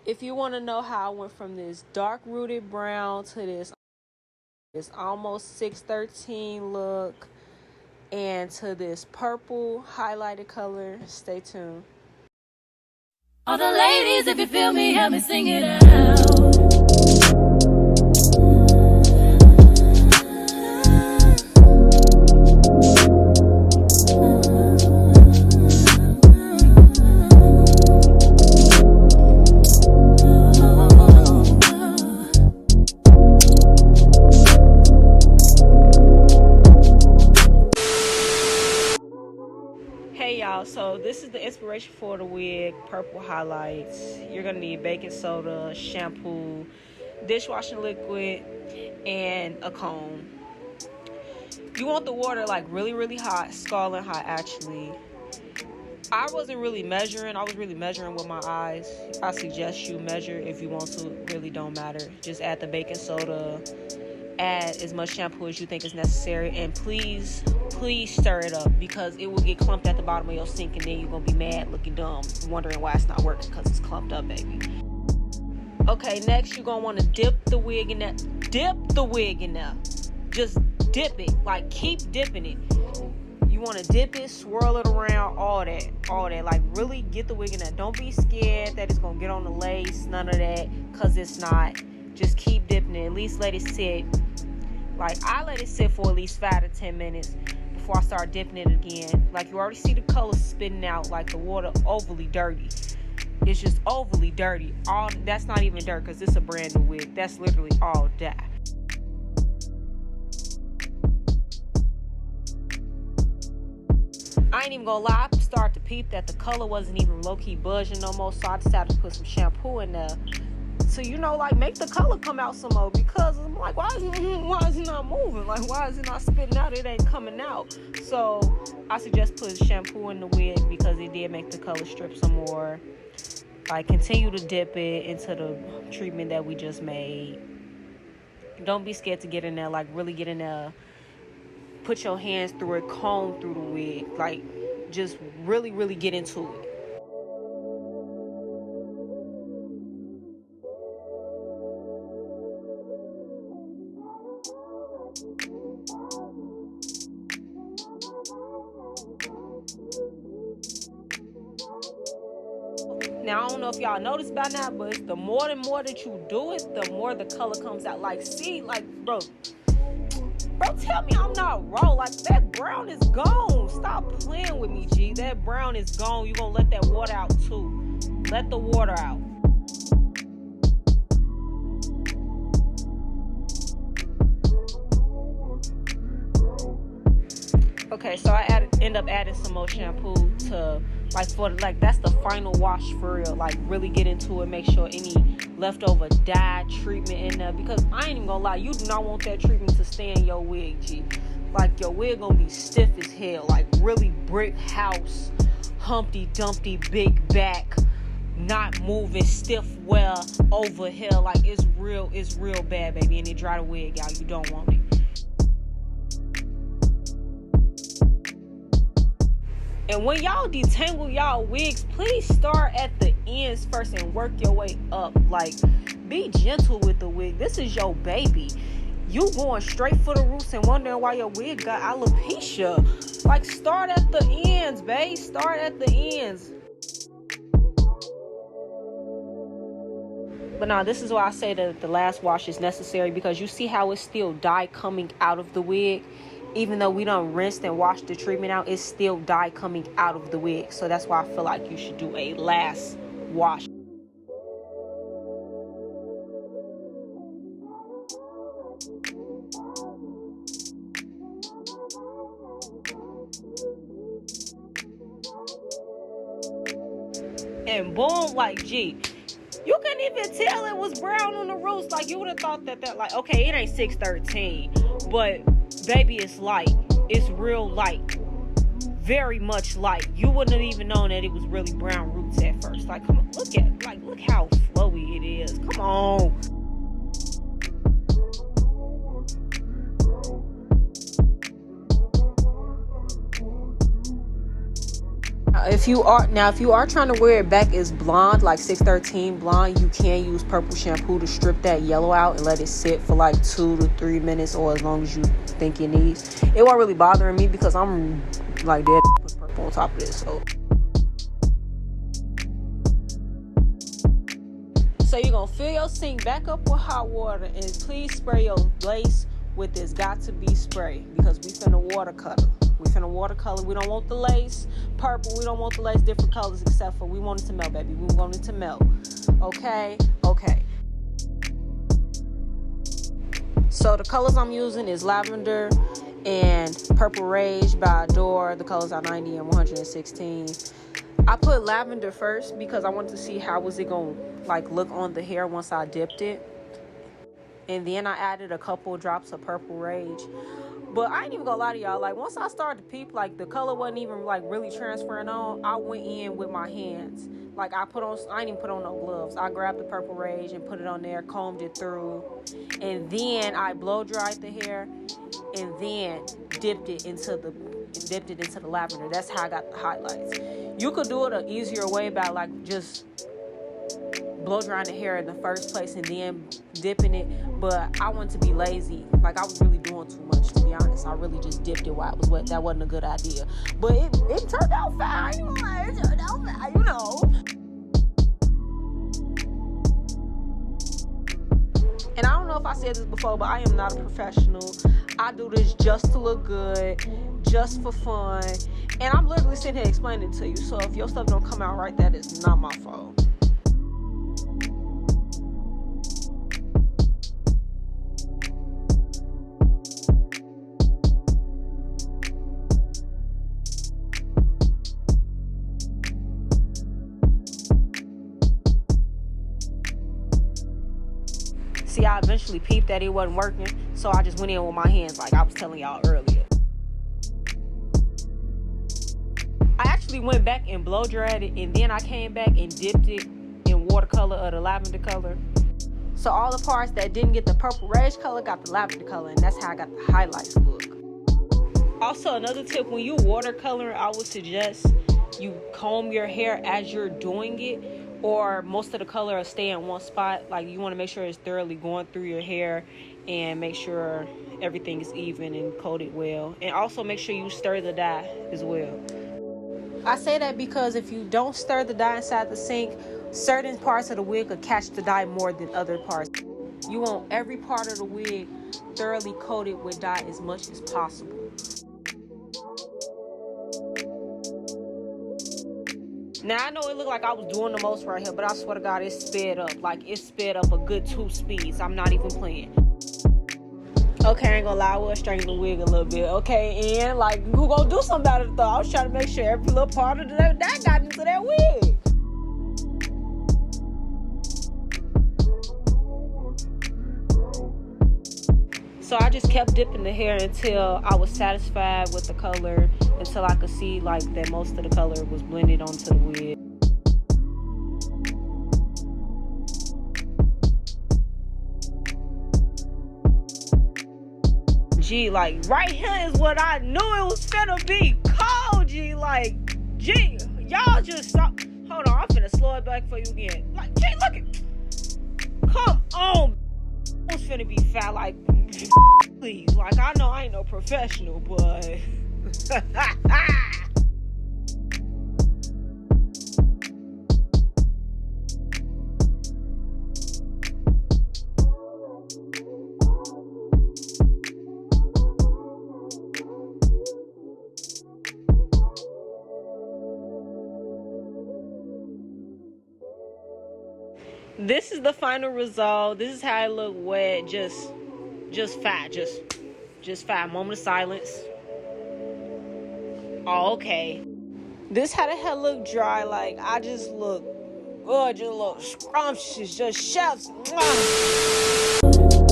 If you want to know how I went from this dark rooted brown to this almost 613 look and to this purple highlighted color, stay tuned. All the ladies, if you feel me, help me sing it out. Hey y'all, so this is the inspiration for the wig, purple highlights. You're gonna need baking soda, shampoo, dishwashing liquid, and a comb. You want the water like really hot, scalding hot actually. I wasn't really measuring, I was really measuring with my eyes. I suggest you measure if you want to, it really don't matter. Just add the baking soda, add as much shampoo as you think is necessary, and please stir it up because it will get clumped at the bottom of your sink and then you're gonna be mad looking dumb wondering why it's not working because it's clumped up, baby. Okay, next you're gonna want to dip the wig in there. Just dip it, like keep dipping it. You want to dip it, swirl it around, all that, like really get the wig in there. Don't be scared that it's gonna get on the lace, none of that, because it's not. Just keep dipping it, at least let it sit. Like I let it sit for at least 5 to 10 minutes before I start dipping it again. Like you already see the color spitting out, like the water overly dirty. It's just overly dirty. All that's not even dirt because it's a brand new wig. That's literally all dye. I ain't even gonna lie, I started to peep that the color wasn't even low-key budging no more, so I decided to put some shampoo in there. So, like, make the color come out some more because I'm like, why is it not moving? Like, why is it not spitting out? It ain't coming out. So, I suggest put shampoo in the wig because it did make the color strip some more. Like, continue to dip it into the treatment that we just made. Don't be scared to get in there. Like, really get in there. Put your hands through it, comb through the wig. Like, just really get into it. Now, I don't know if y'all noticed by now, but the more that you do it, the more the color comes out. Like, see, like, bro, tell me I'm not wrong. Like, that brown is gone. Stop playing with me, G. That brown is gone. You're going to let that water out, too. Let the water out. Okay, so I end up adding some more shampoo to, that's the final wash for real. Like, really get into it. Make sure any leftover dye treatment in there. Because I ain't even gonna lie, you do not want that treatment to stay in your wig, G. Like, your wig gonna be stiff as hell. Like, really brick house, Humpty Dumpty, big back, not moving, stiff well over here. Like, it's real bad, baby. And it dry the wig out. You don't want it. And when y'all detangle y'all wigs, please start at the ends first and work your way up. Like, be gentle with the wig. This is your baby. You going straight for the roots and wondering why your wig got alopecia. Like, start at the ends, babe. Start at the ends. But now, this is why I say that the last wash is necessary, because you see how it's still dye coming out of the wig. Even though we done rinsed and washed the treatment out, it's still dye coming out of the wig. So that's why I feel like you should do a last wash. And boom, like, G, you couldn't even tell it was brown on the roots. Like, you would have thought that like, okay, it ain't 613, but baby, it's light. It's real light. Very much light. You wouldn't have even known that it was really brown roots at first. Like, come on, look how flowy it is. Come on. If you are trying to wear it back as blonde, like 613 blonde, you can use purple shampoo to strip that yellow out and let it sit for like 2 to 3 minutes, or as long as you think it needs. It won't really bothering me because I'm like dead put purple on top of this. So you're gonna fill your sink back up with hot water, and please spray your lace with this 𝚘𝚑𝚊𝚘𝚗 spray, because we finna watercolor. We don't want the lace purple. We don't want the lace different colors, except for we want it to melt, baby. We want it to melt. Okay. So the colors I'm using is lavender and purple rage by 𝚘𝚑𝚘𝚗. The colors are 90 and 116. I put lavender first because I wanted to see how was it gonna like look on the hair once I dipped it. And then I added a couple drops of purple rage. But I ain't even gonna lie to y'all, like once I started to peep, like the color wasn't even like really transferring on. I went in with my hands. Like I ain't even put on no gloves. I grabbed the purple rage and put it on there, combed it through, and then I blow dried the hair, and then dipped it into the lavender. That's how I got the highlights. You could do it an easier way by like just blow drying the hair in the first place and then dipping it, but I wanted to be lazy. Like I was really doing too much, to be honest. I really just dipped it while it was wet. That wasn't a good idea, but it turned out fine. It turned out fine, you know. And I don't know if I said this before, but I am not a professional. I do this just to look good, just for fun, and I'm literally sitting here explaining it to you. So if your stuff don't come out right, that is not my fault. See, I eventually peeped that it wasn't working, so I just went in with my hands like I was telling y'all earlier. I actually went back and blow dried it, and then I came back and dipped it in watercolor of the lavender color. So all the parts that didn't get the purple rage color got the lavender color, and that's how I got the highlights look. Also, another tip, when you watercolor, I would suggest you comb your hair as you're doing it, or most of the color will stay in one spot. Like you want to make sure it's thoroughly going through your hair and make sure everything is even and coated well. And also make sure you stir the dye as well. I say that because if you don't stir the dye inside the sink, certain parts of the wig will catch the dye more than other parts. You want every part of the wig thoroughly coated with dye as much as possible. Now, I know it looked like I was doing the most right here, but I swear to God, it sped up. Like, it sped up a good 2 speeds. I'm not even playing. Okay, I ain't gonna lie, I was straightening the wig a little bit. Okay, and, like, who gonna do something about it, though? I was trying to make sure every little part of that got into that wig. So I just kept dipping the hair until I was satisfied with the color, until I could see like that most of the color was blended onto the wig. Gee, like right here is what I knew it was finna be cold, G. Like, G, y'all just stop. Hold on, I'm finna slow it back for you again. Like, G, look it. Come on. It's finna be fat, like, please. Like, I know I ain't no professional, but this is the final result. This is how it look wet. Just fat. Just fat. Moment of silence. Oh, okay. This how the hell look dry. Like, I just look, oh, just look scrumptious. Just chefs. Mwah.